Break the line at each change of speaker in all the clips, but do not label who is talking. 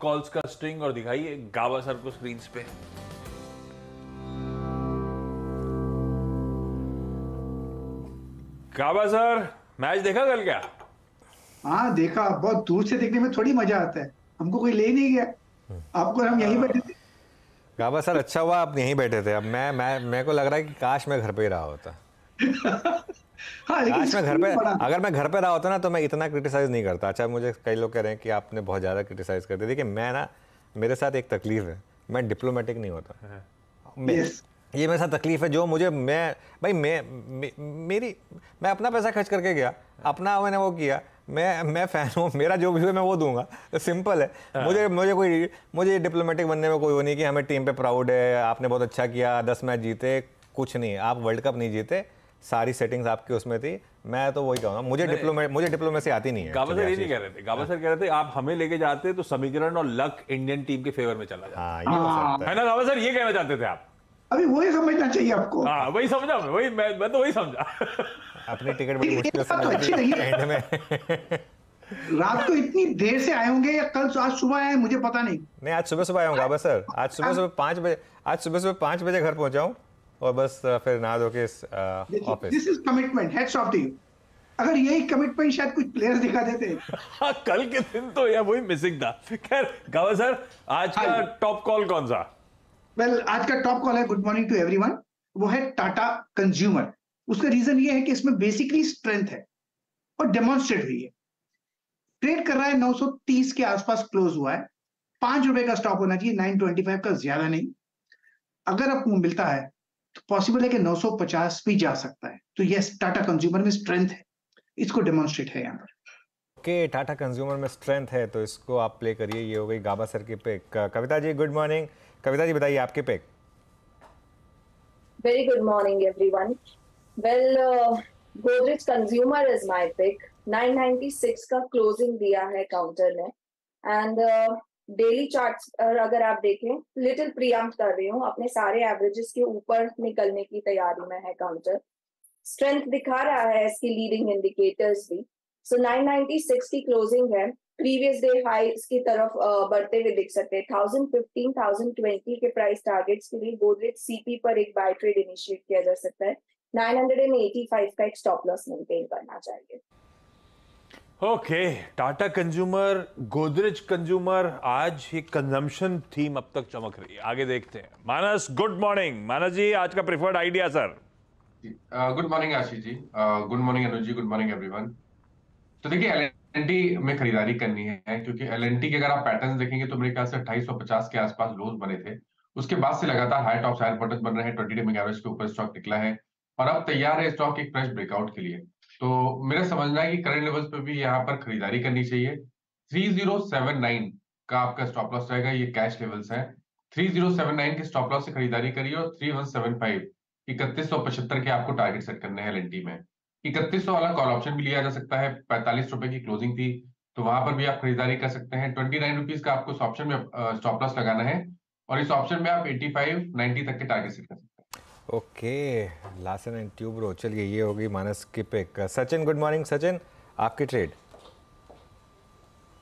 Calls का string और दिखाइए गावस्कर को स्क्रीन पे। गावस्कर, मैच देखा कल क्या?
हाँ देखा, बहुत दूर से देखने में थोड़ी मजा आता है। हमको कोई ले नहीं गया, आपको हम यहीं बैठे थे।
गावस्कर अच्छा हुआ आप यहीं बैठे थे। अब मैं मेरे को लग रहा है कि काश मैं घर पे ही रहा होता।
हाँ लेकिन
काश मैं घर पे,
बड़ा
अगर मैं घर पे रहा होता ना तो मैं इतना क्रिटिसाइज नहीं करता। अच्छा, मुझे कई लोग कह रहे हैं कि आपने बहुत ज़्यादा क्रिटिसाइज करते। देखिए मैं ना, मेरे साथ एक तकलीफ है, मैं डिप्लोमेटिक नहीं होता। ये मेरे साथ तकलीफ है जो मुझे, मैं अपना पैसा खर्च करके गया, अपना मैंने वो किया, मैं फैन हूँ, मेरा जो भी है मैं वो दूंगा, तो सिंपल है। मुझे डिप्लोमेटिक बनने में कोई वो नहीं कि हमें टीम पे प्राउड है, आपने बहुत अच्छा किया, 10 मैच जीते, कुछ नहीं, आप वर्ल्ड कप नहीं जीते, सारी सेटिंग्स आपकी उसमें थी। मैं तो वही कहूँगा, मुझे डिप्लोमेसी आती नहीं है।
गावस्कर ये नहीं कह रहे थे, गावस्कर कह रहे थे आप हमें लेके जाते तो समीकरण और लक इंडियन टीम के फेवर में चला जाता।
हाँ, ये हो सकता
है ना गावस्कर, ये कहना चाहते थे आप?
अभी वही समझना चाहिए आपको।
हाँ वही समझा मैं तो वही समझा।
अपनी टिकट बड़ी मुश्किल से
तो अच्छी लगी
एंड में।
रात को इतनी देर से आए होंगे या कल आज सुबह आए, मुझे पता नहीं।
आज सुबह आया हूँ गावस्कर, आज सुबह 5 बजे घर पहुंचा हूँ और बस फिर नहा धो के office.
This is commitment, hats off to you. अगर यही कमिटमेंट शायद कुछ प्लेयर्स दिखा देते।
हाँ, कल के दिन तो यार वही मिसिंग था। खैर गावस्कर, आज का टॉप कॉल कौन सा?
वेल, आज का टॉप कॉल है गुड मॉर्निंग टू एवरीवन, वो है टाटा कंज्यूमर। उसका रीजन ये है कि इसमें बेसिकली स्ट्रेंथ है और डेमोन्स्ट्रेट हुई है। ट्रेड कर रहा है 930 के आसपास क्लोज हुआ है। ₹5 का स्टॉप होना चाहिए, 925 का, ज्यादा नहीं। अगर आपको मिलता है तो पॉसिबल है कि 950 भी जा सकता है। तो यस, टाटा कंज्यूमर में स्ट्रेंथ है, इसको डेमोन्स्ट्रेट है यहाँ पर।
ओके, टाटा कंज्यूमर में स्ट्रेंथ है तो इसको आप प्ले करिए। ये हो गई गावस्कर की pick. Kavita ji good morning. Kavita ji बताइए आपकी pick.
Very good morning everyone. Well, Godrej consumer is my pick. 996 का क्लोजिंग दिया है काउंटर ने एंड डेली चार्ट्स अगर आप देखें, लिटिल प्रीएम्प्ट कर रही हूँ, अपने सारे एवरेजेस के ऊपर निकलने की तैयारी में है काउंटर। स्ट्रेंथ दिखा रहा है इसकी लीडिंग इंडिकेटर्स भी। सो 996 की क्लोजिंग है, प्रीवियस डे हाईस की तरफ बढ़ते हुए दिख सकते हैं। 1015, 1020 के प्राइस टारगेट्स के लिए गोदरेज सीपी पर एक बाय ट्रेड इनिशिएट किया जा सकता है। 985 का एक स्टॉप लॉस मेंटेन करना चाहिए।
Okay, Tata consumer, Godrej consumer, आज ये कंजम्पशन थीम अब तक चमक रही है। आगे देखते हैं। मानस गुड मॉर्निंग। मानस जी, आज का preferred idea sir.
Good morning Ashish ji, good morning Anuj ji, good morning everyone. तो देखिए, एलएनटी में खरीदारी करनी है क्योंकि एलएनटी के अगर आप पैटर्न देखेंगे तो मेरे ख्याल से 2850 के आसपास लोज बने थे। उसके बाद से लगातार हाई टॉप हायर बॉटम बन रहे हैं। 20 डे मूविंग एवरेज के ऊपर स्टॉक निकला है और अब तैयार है स्टॉक एक फ्रेश ब्रेकआउट के लिए। तो मेरा समझना है कि करंट लेवल्स पे भी यहाँ पर खरीदारी करनी चाहिए। 3079 का आपका स्टॉप लॉस रहेगा, ये कैश लेवल्स है। 3079 के स्टॉप लॉस से खरीदारी करिए और 3175 3175 के आपको टारगेट सेट करने हैं एलएनटी में। 3100 वाला कॉल ऑप्शन भी लिया जा सकता है। ₹45 की क्लोजिंग थी तो वहां पर भी आप खरीदारी कर सकते हैं। ₹29 का आपको इस ऑप्शन में स्टॉप लॉस लगाना है और इस ऑप्शन में आप 85 90 तक के टारगेट सेट कर सकते हैं।
Okay, Larsen and Toubro. चलिए, ये होगी मानस की pick. Sachin good morning. Sachin, आपकी trade.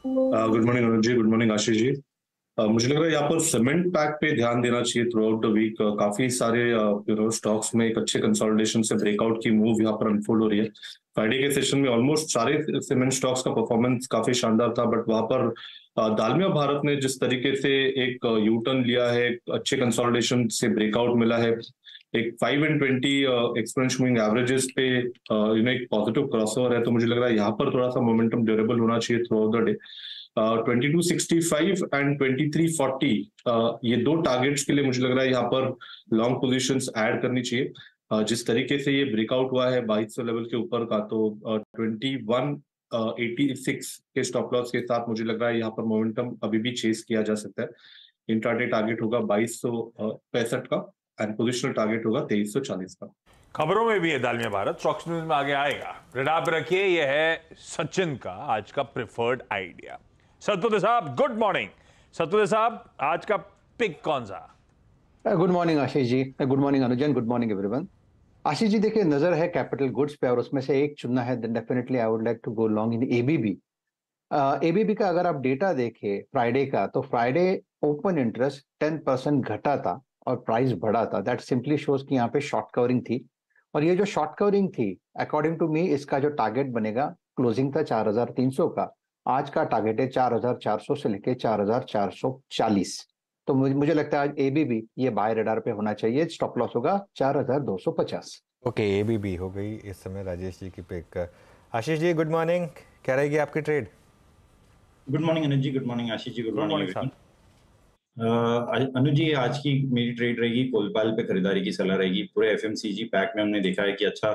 Good morning Anuj ji, good morning Ashish ji. मुझे लग रहा है यहाँ पर सीमेंट पैक पे ध्यान देना चाहिए थ्रू आउट द वीक। काफी सारे स्टॉक्स में एक अच्छे कंसोलिडेशन से ब्रेकआउट की मूव यहाँ पर अनफोल्ड हो रही है। फ्राइडे के सेशन में ऑलमोस्ट सारे सीमेंट स्टॉक्स का परफॉर्मेंस काफी शानदार था, बट वहां पर दालमिया भारत ने जिस तरीके से एक यू टर्न लिया है, अच्छे कंसोलिडेशन से ब्रेकआउट मिला है, एक 5 and 20 एक्सपोनेंशियल मूविंग एवरेजेस पे एक पॉजिटिव क्रॉसओवर है, तो मुझे लग रहा है यहाँ पर थोड़ा सा मोमेंटम ड्यूरेबल होना चाहिए through out the day. 2265 and 2340 ये दो टारगेट्स के लिए मुझे लग रहा है यहाँ पर लॉन्ग पोजीशंस ऐड करनी चाहिए। जिस तरीके से ये ब्रेकआउट हुआ है 2200 लेवल के ऊपर का, तो 2186 के स्टॉप लॉस के साथ मुझे लग रहा है यहाँ पर मोमेंटम अभी भी चेस किया जा सकता है। इंट्राडे टारगेट होगा 2265 का एंड पोजिशनल टारगेट होगा 2340 का।
खबरों में भी है दालमिया भारत, स्टॉक्स न्यूज में आगे आएगा। रडार पे रखिए, यह है सचिन का आज का प्रेफर्ड आइडिया। सतपुते साहब गुड मॉर्निंग। सतपुते साहब, आज का पिक कौन सा?
Good morning Ashish ji, good morning अनुजन, good morning everyone. Ashish ji देखिए, नजर है कैपिटल गुड्स पे और उसमें से एक चुनना है, definitely I would like to go long in ABB. ABB का अगर आप डेटा देखें फ्राइडे का, तो फ्राइडे ओपन इंटरेस्ट 10% घटा था और प्राइस बढ़ा था। दैट सिंपली शोज कि यहाँ पे शॉर्ट कवरिंग थी, और ये जो शॉर्ट कवरिंग थी अकॉर्डिंग टू मी इसका जो टारगेट बनेगा, क्लोजिंग था 4300 का, आज का टारगेट है 4400 से लेके 4440। तो मुझे लगता है आज एबीबी ये बाय रडार पे होना चाहिए। स्टॉप लॉस होगा 4250।
ओके, एबीबी हो गई इस समय राजेश जी की pick. Ashish ji good morning, क्या रहेगी आपकी trade?
Good morning Anuj ji, good morning Ashish ji, good
Good
morning
morning,
everyone. Anuj ji, आज की मेरी ट्रेड रहेगी कोलपाल पे खरीदारी की सलाह रहेगी। पूरे एफएमसीजी पैक में हमने देखा है कि अच्छा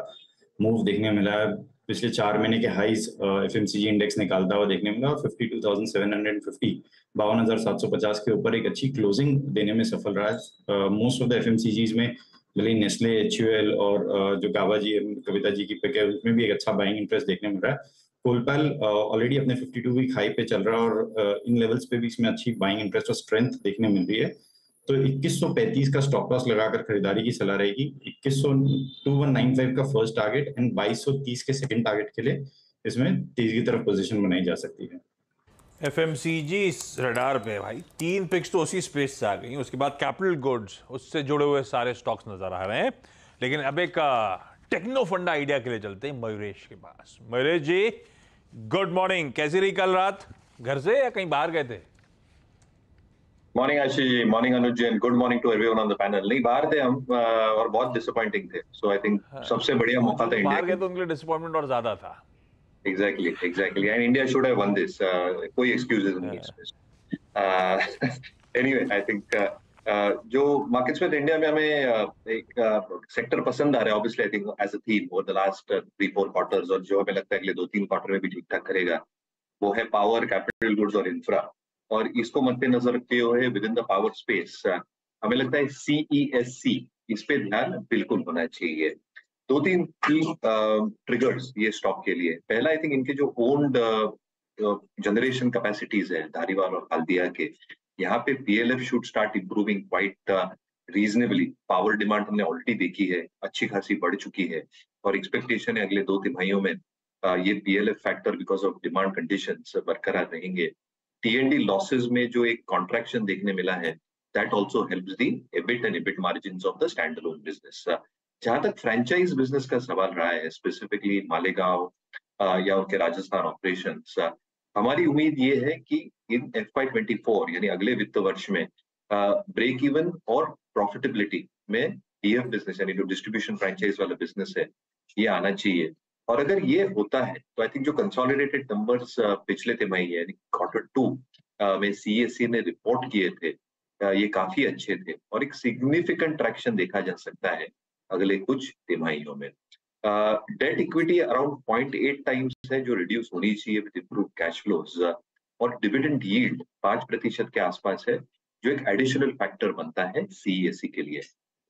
मूव देखने मिला है। पिछले 4 महीने के हाईज एफएमसीजी इंडेक्स निकालता हुआ देखने मिला और 52,750 52,750 के ऊपर एक अच्छी क्लोजिंग देने में सफल रहा है। मोस्ट ऑफ द एफएमसीजीज में भले नेस्ले, एचयूएल और जो गावा जी कविता जी की पिक है उसमें भी एक अच्छा बाइंग इंटरेस्ट देखने मिल रहा है। कोलपाल ऑलरेडी अपने 52 वीक हाई पे चल रहा है और इन लेवल्स पे भी इसमें अच्छी बाइंग इंटरेस्ट और स्ट्रेंथ देखने मिल रही है। तो 2135 का स्टॉप लॉस लगाकर खरीदारी की सलाह रहेगी। 2195 का फर्स्ट टारगेट एंड 2230 के सेकंड टारगेट के लिए इसमें तेजी की तरफ पोजीशन बनाई जा सकती है।
एफएमसीजी इस रडार पे भाई 3 पिक्स तो उसी स्पेस से आ गई। उसके बाद कैपिटल गुड्स, उससे जुड़े हुए सारे स्टॉक्स नजर आ रहे हैं। लेकिन अब एक टेक्नो फंडा आइडिया के लिए चलते हैं मयूरेश के पास। मयूरेश जी गुड मॉर्निंग, कैसी रही कल रात? घर से या कहीं बाहर गए थे?
Morning Ashish ji, morning Anuj ji, and good morning to everyone on the panel. नहीं, बाहर थे हम और बहुत डिसअपॉइंटिंग थे। सो आई थिंक सबसे बढ़िया मौका था इंडिया।
बाहर गए तो उनके लिए डिसअपॉइंटमेंट और ज्यादा था।
Exactly and India should have won this. कोई एक्सक्यूजेस नहीं इसमें। एनीवे आई थिंक जो मार्केट्स में इंडिया में हमें एक सेक्टर पसंद आ रहा है obviously, I think as a theme over the last 3-4 quarters, और जो हमें लगता है अगले 2-3 क्वार्टर में भी ठीक ठाक करेगा, वो है पावर, कैपिटल गुड्स और इंफ्रा। और इसको मद्देनजर रखते हुए with in the power space हमें लगता है CESC, इस पे ध्यान बिल्कुल होना चाहिए। 2-3 की ट्रिगर्स ये स्टॉक के लिए। पहला, आई थिंक इनके जो ओन्ड जनरेशन कैपेसिटीज है धारीवाल और हल्दिया के, यहाँ पे PLF should start improving quite reasonably. Power demand हमने ऑलरेडी देखी है, अच्छी खासी बढ़ चुकी है, और एक्सपेक्टेशन है अगले 2 तिमाहियों में ये PLF factor because of demand conditions बरकरार रहेंगे। T&D लॉसेस में जो एक कॉन्ट्रैक्शन देखने मिला है, that also helps the EBIT and EBIT margins of the stand alone business. जहां तक फ्रेंचाइज बिजनेस का सवाल रहा है, स्पेसिफिकली मालेगांव या उनके राजस्थान ऑपरेशंस, हमारी उम्मीद ये है कि इन FY24 यानी अगले वित्त वर्ष में ब्रेक इवन और प्रॉफिटेबिलिटी में DF बिजनेस यानी जो डिस्ट्रीब्यूशन फ्रेंचाइज वाला बिजनेस है ये आना चाहिए। और अगर ये होता है तो आई थिंक जो कंसोलिडेटेड नंबर्स पिछले तिमाही यानी Q2 में CESC ने रिपोर्ट किए थे, ये काफी अच्छे थे और एक सिग्निफिकेंट ट्रैक्शन देखा जा सकता है अगले कुछ तिमाहियों में। डेट इक्विटी अराउंड 0.8 टाइम्स है जो रिड्यूस होनी चाहिए विद इंप्रूव्ड कैश फ्लोज, और डिविडेंड यील्ड 5% के आसपास है जो एक एडिशनल फैक्टर बनता है CESC के लिए।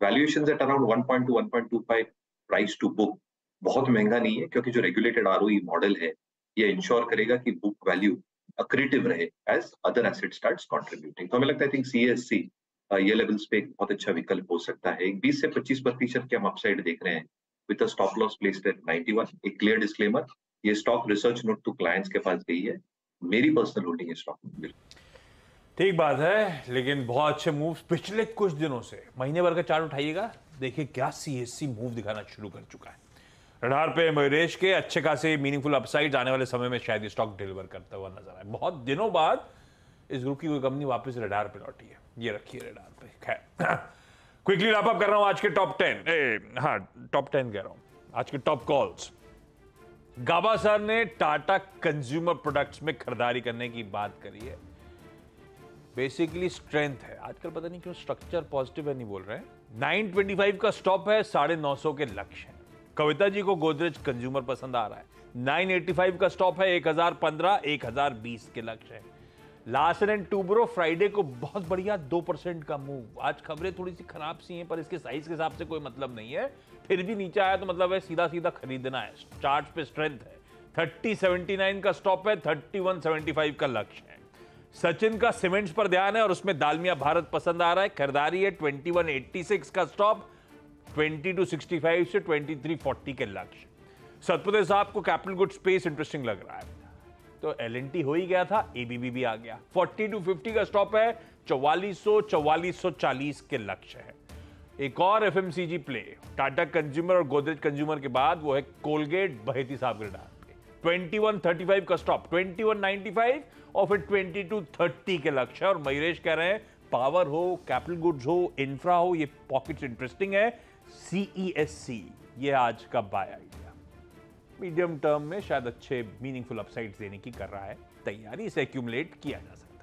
Valuations at around 1.2-1.25 price to book बहुत महंगा नहीं है, क्योंकि जो रेगुलेटेड ROE मॉडल है ये इंश्योर करेगा कि बुक वैल्यू अक्रीटिव रहे as other asset starts contributing. तो हमें लगता है आई थिंक CESC ये लेवल्स पे एक बहुत अच्छा विकल्प हो सकता है। एक 20 से 25% के हम अपसाइड देख रहे हैं with a stop loss placed at 91। एक क्लियर डिस्क्लेमर, ये stock research note to clients के पास गई है, मेरी पर्सनल होल्डिंग है स्टॉक में।
ठीक बात है, लेकिन बहुत अच्छे मूव्स पिछले कुछ दिनों से। महीने भर का चार्ट उठाइएगा, देखिए क्या CESC मूव दिखाना शुरू कर चुका है। रडार पे मयूरेश के अच्छे खासे मीनिंगफुल अपसाइड आने वाले समय में शायद ये स्टॉक डिलीवर करता हुआ नजर आए। बहुत दिनों बाद इस ग्रुप की कोई कंपनी वापस रडार पे लौटी है, ये रखिए रडार पे। खैर क्विकली रैप अप कर रहा हूं आज के टॉप 10 कह रहा हूं आज के टॉप कॉल्स। गाबा सर ने टाटा कंज्यूमर प्रोडक्ट्स में खरीदारी करने की बात करी है। बेसिकली स्ट्रेंथ है आजकल, पता नहीं क्यों स्ट्रक्चर पॉजिटिव है नहीं बोल रहे हैं। 925 का स्टॉप है, 950 के लक्ष्य है। कविता जी को गोदरेज कंज्यूमर पसंद आ रहा है। 985 का स्टॉप है, 1015 1020 के लक्ष्य है। लार्सन एंड टूब्रो फ्राइडे को बहुत बढ़िया 2% का मूव। आज खबरें थोड़ी सी खराब सी हैं, पर इसके साइज के हिसाब से कोई मतलब नहीं है। फिर भी नीचे आया तो मतलब है सीधा सीधा खरीदना है। चार्ट पे स्ट्रेंथ है। 3079 का स्टॉप है, 3175 का लक्ष्य है। सचिन का सीमेंट्स पर ध्यान है और उसमें दालमिया भारत पसंद आ रहा है। खरीदारी है। 2186 का स्टॉप, 2265 से 2340 के लक्ष्य। सतपुते साहब को कैपिटल गुड स्पेस इंटरेस्टिंग लग रहा है, तो L&T हो ही गया था, ABB भी आ गया। 40 to 50 का स्टॉप है, 4440 के लक्ष्य है। एक और FMCG प्ले टाटा कंज्यूमर और गोदरेज कंज्यूमर के बाद, वो है कोलगेट बहेती साहब ग्रेडार पे। 2135 का स्टॉप, 2195 और फिर 2230 के लक्ष्य। और मयूरेश कह रहे हैं पावर हो, कैपिटल गुड्स हो, इंफ्रा हो, ये पॉकेट्स इंटरेस्टिंग है। CESC ये आज का बाय आइडिया, मीडियम टर्म में शायद अच्छे मीनिंगफुल अपसाइड्स देने की कर रहा है तैयारी, इसे एक्यूमुलेट किया जा सकता है।